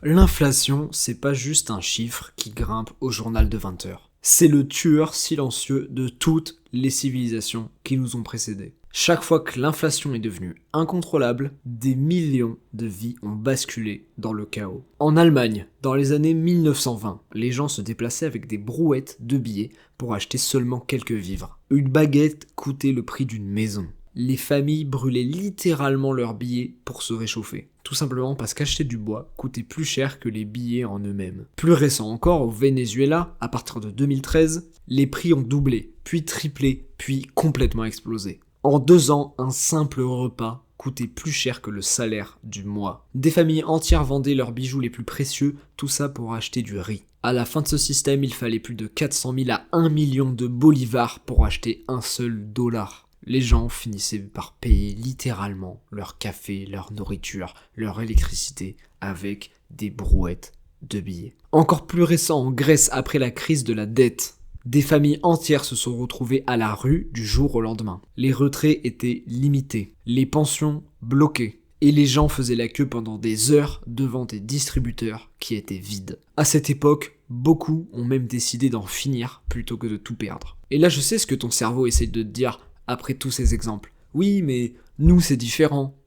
L'inflation, c'est pas juste un chiffre qui grimpe au journal de 20 heures. C'est le tueur silencieux de toutes les civilisations qui nous ont précédés. Chaque fois que l'inflation est devenue incontrôlable, des millions de vies ont basculé dans le chaos. En Allemagne, dans les années 1920, les gens se déplaçaient avec des brouettes de billets pour acheter seulement quelques vivres. Une baguette coûtait le prix d'une maison. Les familles brûlaient littéralement leurs billets pour se réchauffer. Tout simplement parce qu'acheter du bois coûtait plus cher que les billets en eux-mêmes. Plus récent encore, au Venezuela, à partir de 2013, les prix ont doublé, puis triplé, puis complètement explosé. En 2 ans, un simple repas coûtait plus cher que le salaire du mois. Des familles entières vendaient leurs bijoux les plus précieux, tout ça pour acheter du riz. À la fin de ce système, il fallait plus de 400 000 à 1 million de bolivars pour acheter un seul dollar. Les gens finissaient par payer littéralement leur café, leur nourriture, leur électricité avec des brouettes de billets. Encore plus récent en Grèce après la crise de la dette, des familles entières se sont retrouvées à la rue du jour au lendemain. Les retraits étaient limités, les pensions bloquées, et les gens faisaient la queue pendant des heures devant des distributeurs qui étaient vides. À cette époque, beaucoup ont même décidé d'en finir plutôt que de tout perdre. Et là je sais ce que ton cerveau essaie de te dire après tous ces exemples. Oui, mais nous c'est différent.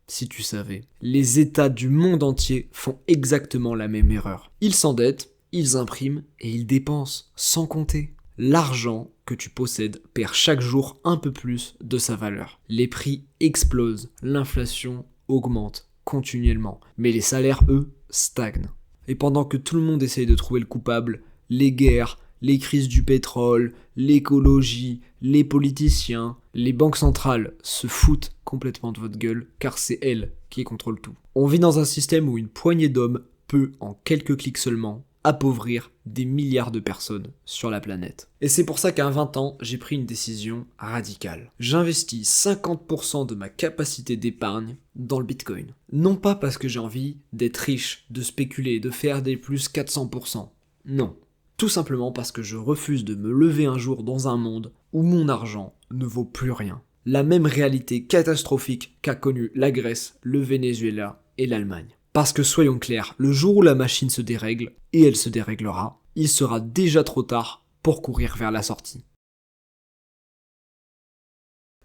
Si tu savais, les États du monde entier font exactement la même erreur. Ils s'endettent, ils impriment et ils dépensent, sans compter. L'argent que tu possèdes perd chaque jour un peu plus de sa valeur. Les prix explosent, l'inflation augmente continuellement, mais les salaires, eux, stagnent. Et pendant que tout le monde essaye de trouver le coupable, les guerres, les crises du pétrole, l'écologie, les politiciens, les banques centrales se foutent complètement de votre gueule car c'est elles qui contrôlent tout. On vit dans un système où une poignée d'hommes peut, en quelques clics seulement, appauvrir des milliards de personnes sur la planète. Et c'est pour ça qu'à 20 ans, j'ai pris une décision radicale. J'investis 50% de ma capacité d'épargne dans le Bitcoin. Non pas parce que j'ai envie d'être riche, de spéculer, de faire des plus 400%. Non. Tout simplement parce que je refuse de me lever un jour dans un monde où mon argent ne vaut plus rien. La même réalité catastrophique qu'a connue la Grèce, le Venezuela et l'Allemagne. Parce que soyons clairs, le jour où la machine se dérègle, et elle se déréglera, il sera déjà trop tard pour courir vers la sortie.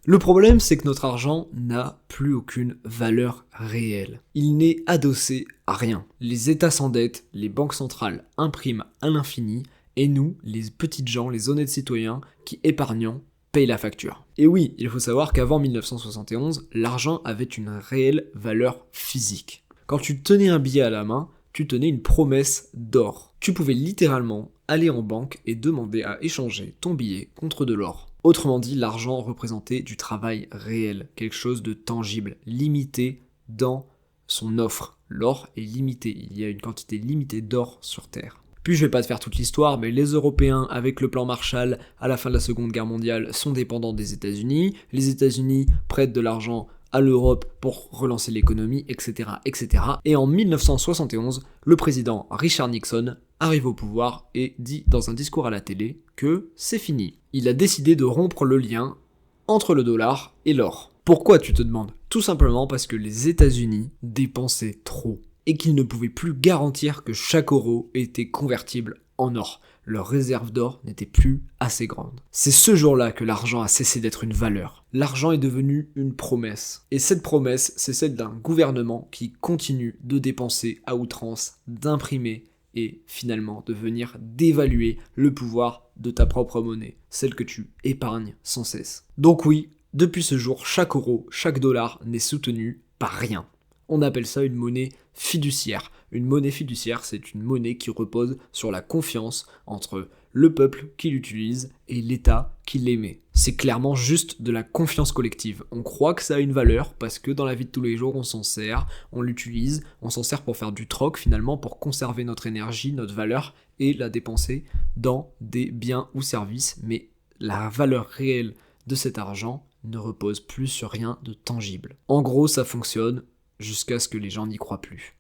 Le problème, c'est que notre argent n'a plus aucune valeur réelle. Il n'est adossé à rien. Les États s'endettent, les banques centrales impriment à l'infini, et nous, les petites gens, les honnêtes citoyens, qui épargnons, payent la facture. Et oui, il faut savoir qu'avant 1971, l'argent avait une réelle valeur physique. Quand tu tenais un billet à la main, tu tenais une promesse d'or. Tu pouvais littéralement aller en banque et demander à échanger ton billet contre de l'or. Autrement dit, l'argent représentait du travail réel, quelque chose de tangible, limité dans son offre. L'or est limité, il y a une quantité limitée d'or sur Terre. Puis je vais pas te faire toute l'histoire, mais les Européens, avec le plan Marshall à la fin de la Seconde Guerre mondiale, sont dépendants des États-Unis. Les États-Unis prêtent de l'argent à l'Europe pour relancer l'économie, etc., etc. Et en 1971, le président Richard Nixon arrive au pouvoir et dit dans un discours à la télé que c'est fini. Il a décidé de rompre le lien entre le dollar et l'or. Pourquoi, tu te demandes? Tout simplement parce que les États-Unis dépensaient trop et qu'ils ne pouvaient plus garantir que chaque euro était convertible en or. Leur réserve d'or n'était plus assez grande. C'est ce jour-là que l'argent a cessé d'être une valeur. L'argent est devenu une promesse. Et cette promesse, c'est celle d'un gouvernement qui continue de dépenser à outrance, d'imprimer et finalement de venir dévaluer le pouvoir de ta propre monnaie, celle que tu épargnes sans cesse. Donc oui, depuis ce jour, chaque euro, chaque dollar n'est soutenu par rien. On appelle ça une monnaie fiduciaire. Une monnaie fiduciaire, c'est une monnaie qui repose sur la confiance entre le peuple qui l'utilise et l'État qui l'émet. C'est clairement juste de la confiance collective. On croit que ça a une valeur parce que dans la vie de tous les jours, on s'en sert, on l'utilise, on s'en sert pour faire du troc finalement, pour conserver notre énergie, notre valeur et la dépenser dans des biens ou services. Mais la valeur réelle de cet argent ne repose plus sur rien de tangible. En gros, ça fonctionne jusqu'à ce que les gens n'y croient plus.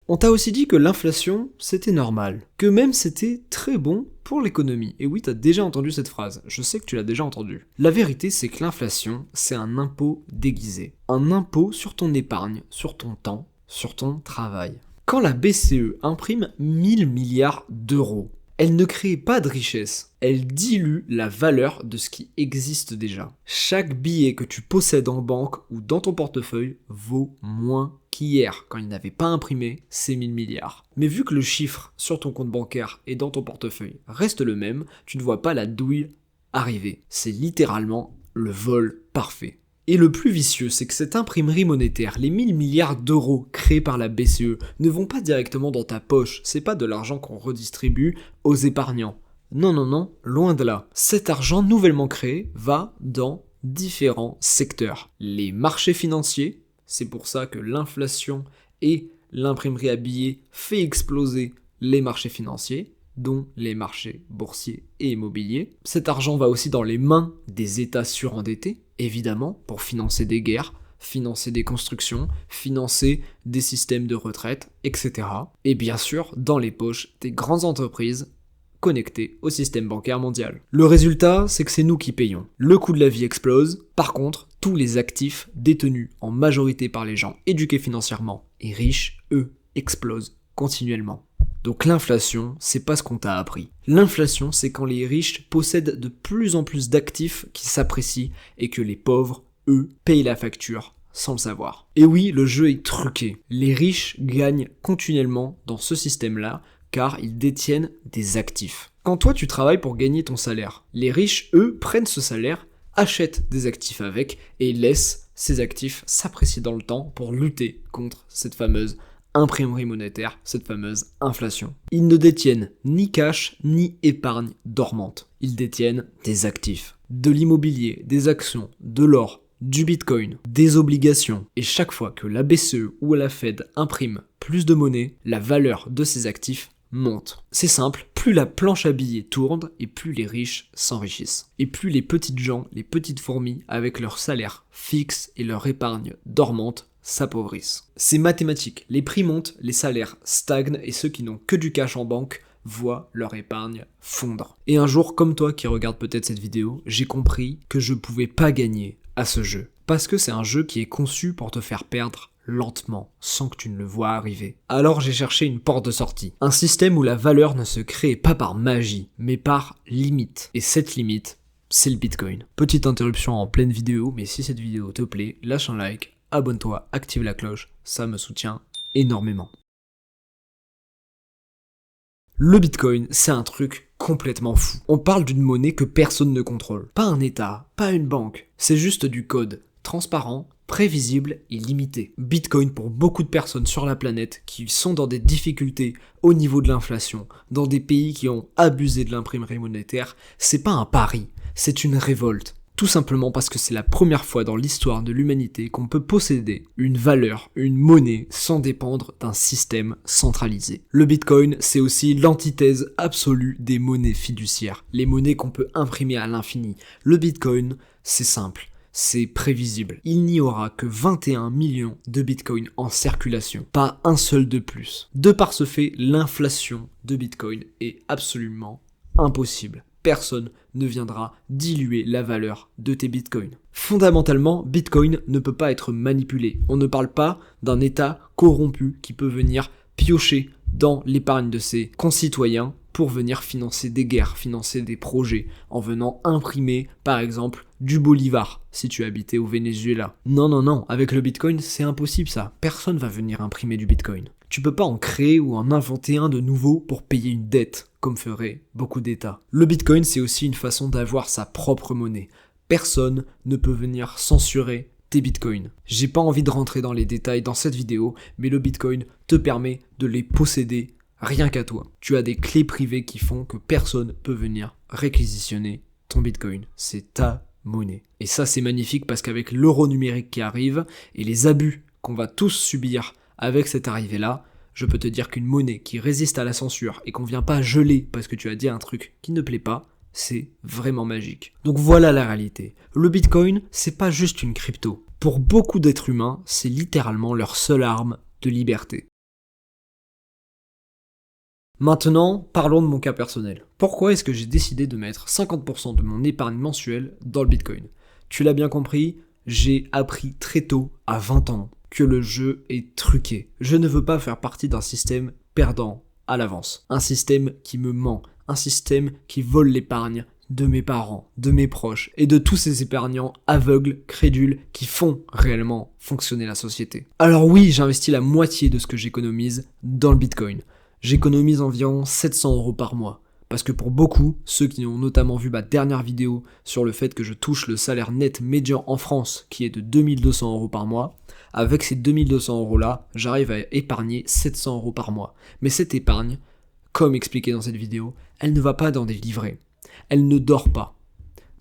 On t'a aussi dit que l'inflation, c'était normal, que même c'était très bon pour l'économie. Et oui, t'as déjà entendu cette phrase, je sais que tu l'as déjà entendue. La vérité, c'est que l'inflation, c'est un impôt déguisé. Un impôt sur ton épargne, sur ton temps, sur ton travail. Quand la BCE imprime 1000 milliards d'euros, elle ne crée pas de richesse, elle dilue la valeur de ce qui existe déjà. Chaque billet que tu possèdes en banque ou dans ton portefeuille vaut moins qu'hier, quand il n'avait pas imprimé ces 1000 milliards. Mais vu que le chiffre sur ton compte bancaire et dans ton portefeuille reste le même, tu ne vois pas la douille arriver. C'est littéralement le vol parfait. Et le plus vicieux, c'est que cette imprimerie monétaire, les 1000 milliards d'euros créés par la BCE, ne vont pas directement dans ta poche, c'est pas de l'argent qu'on redistribue aux épargnants. Non, non, non, loin de là. Cet argent nouvellement créé va dans différents secteurs. Les marchés financiers, c'est pour ça que l'inflation et l'imprimerie à billets fait exploser les marchés financiers, dont les marchés boursiers et immobiliers. Cet argent va aussi dans les mains des États surendettés, évidemment, pour financer des guerres, financer des constructions, financer des systèmes de retraite, etc. Et bien sûr, dans les poches des grandes entreprises connectées au système bancaire mondial. Le résultat, c'est que c'est nous qui payons. Le coût de la vie explose. Par contre, tous les actifs détenus en majorité par les gens éduqués financièrement et riches, eux, explosent continuellement. Donc l'inflation, c'est pas ce qu'on t'a appris. L'inflation, c'est quand les riches possèdent de plus en plus d'actifs qui s'apprécient et que les pauvres, eux, payent la facture sans le savoir. Et oui, le jeu est truqué. Les riches gagnent continuellement dans ce système-là car ils détiennent des actifs. Quand toi tu travailles pour gagner ton salaire, les riches, eux, prennent ce salaire, achètent des actifs avec et laissent ces actifs s'apprécier dans le temps pour lutter contre cette fameuse imprimerie monétaire, cette fameuse inflation. Ils ne détiennent ni cash ni épargne dormante. Ils détiennent des actifs, de l'immobilier, des actions, de l'or, du bitcoin, des obligations. Et chaque fois que la BCE ou la Fed imprime plus de monnaie, la valeur de ces actifs monte. C'est simple, plus la planche à billets tourne et plus les riches s'enrichissent. Et plus les petites gens, les petites fourmis, avec leur salaire fixe et leur épargne dormante, s'appauvrissent. C'est mathématique, les prix montent, les salaires stagnent et ceux qui n'ont que du cash en banque voient leur épargne fondre. Et un jour, comme toi qui regarde peut-être cette vidéo, j'ai compris que je pouvais pas gagner à ce jeu. Parce que c'est un jeu qui est conçu pour te faire perdre lentement, sans que tu ne le vois arriver. Alors j'ai cherché une porte de sortie. Un système où la valeur ne se crée pas par magie, mais par limite. Et cette limite, c'est le Bitcoin. Petite interruption en pleine vidéo, mais si cette vidéo te plaît, lâche un like, abonne-toi, active la cloche, ça me soutient énormément. Le Bitcoin, c'est un truc complètement fou. On parle d'une monnaie que personne ne contrôle. Pas un État, pas une banque. C'est juste du code, transparent, prévisible et limité. Bitcoin pour beaucoup de personnes sur la planète qui sont dans des difficultés au niveau de l'inflation, dans des pays qui ont abusé de l'imprimerie monétaire, c'est pas un pari, c'est une révolte. Tout simplement parce que c'est la première fois dans l'histoire de l'humanité qu'on peut posséder une valeur, une monnaie, sans dépendre d'un système centralisé. Le Bitcoin, c'est aussi l'antithèse absolue des monnaies fiduciaires, les monnaies qu'on peut imprimer à l'infini. Le Bitcoin, c'est simple. C'est prévisible. Il n'y aura que 21 millions de bitcoins en circulation, pas un seul de plus. De par ce fait, l'inflation de bitcoin est absolument impossible. Personne ne viendra diluer la valeur de tes bitcoins. Fondamentalement, Bitcoin ne peut pas être manipulé. On ne parle pas d'un État corrompu qui peut venir piocher dans l'épargne de ses concitoyens pour venir financer des guerres, financer des projets, en venant imprimer, par exemple, du bolivar, si tu habitais au Venezuela. Non, non, non, avec le Bitcoin, c'est impossible ça. Personne va venir imprimer du Bitcoin. Tu peux pas en créer ou en inventer un de nouveau pour payer une dette, comme feraient beaucoup d'États. Le Bitcoin, c'est aussi une façon d'avoir sa propre monnaie. Personne ne peut venir censurer tes bitcoins. J'ai pas envie de rentrer dans les détails dans cette vidéo, mais le Bitcoin te permet de les posséder rien qu'à toi. Tu as des clés privées qui font que personne peut venir réquisitionner ton Bitcoin. C'est ta monnaie. Et ça, c'est magnifique parce qu'avec l'euro numérique qui arrive et les abus qu'on va tous subir avec cette arrivée-là, je peux te dire qu'une monnaie qui résiste à la censure et qu'on vient pas geler parce que tu as dit un truc qui ne plaît pas, c'est vraiment magique. Donc voilà la réalité. Le Bitcoin, c'est pas juste une crypto. Pour beaucoup d'êtres humains, c'est littéralement leur seule arme de liberté. Maintenant, parlons de mon cas personnel. Pourquoi est-ce que j'ai décidé de mettre 50% de mon épargne mensuelle dans le Bitcoin? Tu l'as bien compris, j'ai appris très tôt, à 20 ans, que le jeu est truqué. Je ne veux pas faire partie d'un système perdant à l'avance. Un système qui me ment, un système qui vole l'épargne de mes parents, de mes proches et de tous ces épargnants aveugles, crédules, qui font réellement fonctionner la société. Alors oui, j'investis la moitié de ce que j'économise dans le Bitcoin. J'économise environ 700 € par mois. Parce que pour beaucoup, ceux qui ont notamment vu ma dernière vidéo sur le fait que je touche le salaire net médian en France, qui est de 2200 € par mois, avec ces 2200 € là, j'arrive à épargner 700 € par mois. Mais cette épargne, comme expliqué dans cette vidéo, elle ne va pas dans des livrets. Elle ne dort pas.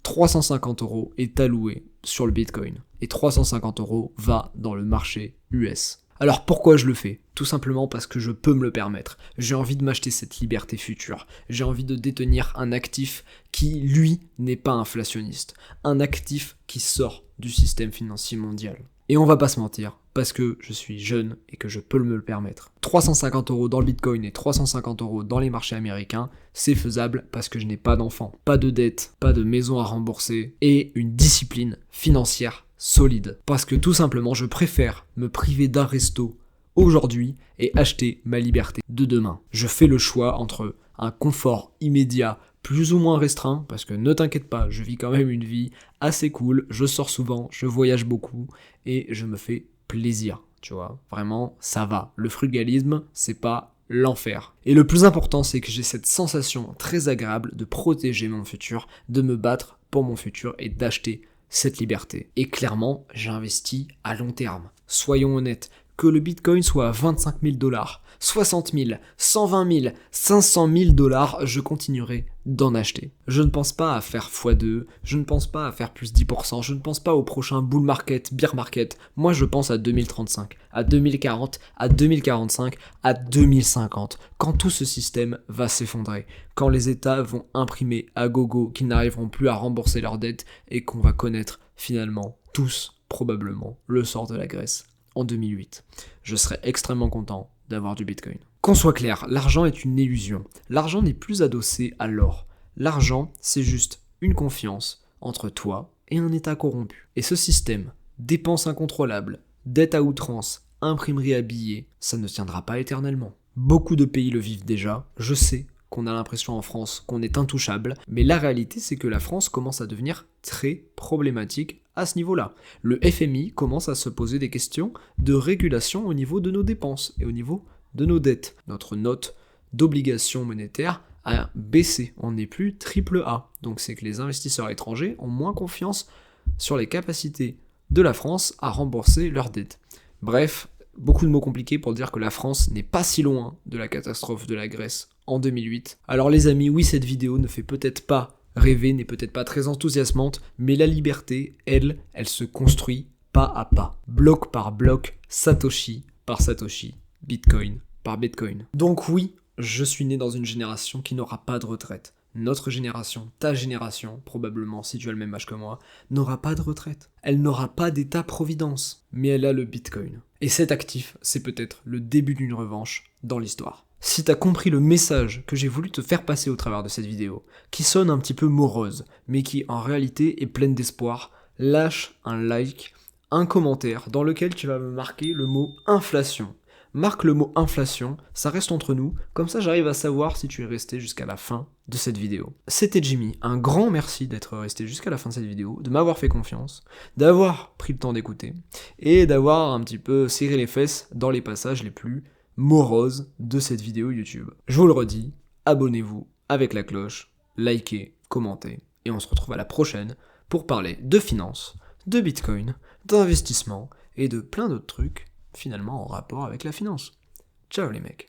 350 € est alloué sur le Bitcoin. Et 350 € va dans le marché US. Alors pourquoi je le fais? Tout simplement parce que je peux me le permettre. J'ai envie de m'acheter cette liberté future. J'ai envie de détenir un actif qui, lui, n'est pas inflationniste. Un actif qui sort du système financier mondial. Et on va pas se mentir, parce que je suis jeune et que je peux me le permettre. 350 € dans le Bitcoin et 350 € dans les marchés américains, c'est faisable parce que je n'ai pas d'enfant, pas de dette, pas de maison à rembourser et une discipline financière solide. Parce que tout simplement, je préfère me priver d'un resto aujourd'hui et acheter ma liberté de demain. Je fais le choix entre un confort immédiat plus ou moins restreint, parce que ne t'inquiète pas, je vis quand même une vie assez cool, je sors souvent, je voyage beaucoup et je me fais plaisir, tu vois. Vraiment, ça va. Le frugalisme, c'est pas l'enfer. Et le plus important, c'est que j'ai cette sensation très agréable de protéger mon futur, de me battre pour mon futur et d'acheter cette liberté. Et clairement, j'investis à long terme. Soyons honnêtes, que le Bitcoin soit à 25 000 $, 60 000, 120 000, 500 000 $, je continuerai d'en acheter. Je ne pense pas à faire x2, je ne pense pas à faire plus 10%, je ne pense pas au prochain bull market, bear market. Moi, je pense à 2035, à 2040, à 2045, à 2050, quand tout ce système va s'effondrer, quand les États vont imprimer à gogo, qu'ils n'arriveront plus à rembourser leurs dettes et qu'on va connaître finalement tous, probablement, le sort de la Grèce en 2008. Je serais extrêmement content d'avoir du Bitcoin. Qu'on soit clair, l'argent est une illusion. L'argent n'est plus adossé à l'or. L'argent, c'est juste une confiance entre toi et un État corrompu. Et ce système, dépenses incontrôlables, dette à outrance, imprimerie à billets, ça ne tiendra pas éternellement. Beaucoup de pays le vivent déjà, je sais qu'on a l'impression en France qu'on est intouchable, mais la réalité c'est que la France commence à devenir très problématique à ce niveau-là. Le FMI commence à se poser des questions de régulation au niveau de nos dépenses et au niveau de nos dettes. Notre note d'obligation monétaire a baissé, on n'est plus triple A. Donc c'est que les investisseurs étrangers ont moins confiance sur les capacités de la France à rembourser leurs dettes. Bref, beaucoup de mots compliqués pour dire que la France n'est pas si loin de la catastrophe de la Grèce en 2008. Alors les amis, oui, cette vidéo ne fait peut-être pas rêver, n'est peut-être pas très enthousiasmante, mais la liberté, elle se construit pas à pas, bloc par bloc, Satoshi par Satoshi, Bitcoin par Bitcoin. Donc oui, je suis né dans une génération qui n'aura pas de retraite. Notre génération, ta génération, probablement si tu as le même âge que moi, n'aura pas de retraite. Elle n'aura pas d'état-providence, mais elle a le Bitcoin. Et cet actif, c'est peut-être le début d'une revanche dans l'histoire. Si t'as compris le message que j'ai voulu te faire passer au travers de cette vidéo, qui sonne un petit peu morose, mais qui en réalité est pleine d'espoir, lâche un like, un commentaire dans lequel tu vas me marquer le mot inflation. Marque le mot inflation, ça reste entre nous, comme ça j'arrive à savoir si tu es resté jusqu'à la fin de cette vidéo. C'était Jimmy, un grand merci d'être resté jusqu'à la fin de cette vidéo, de m'avoir fait confiance, d'avoir pris le temps d'écouter, et d'avoir un petit peu serré les fesses dans les passages les plus moroses de cette vidéo YouTube. Je vous le redis, abonnez-vous avec la cloche, likez, commentez, et on se retrouve à la prochaine pour parler de finance, de Bitcoin, d'investissement, et de plein d'autres trucs finalement en rapport avec la finance. Ciao les mecs.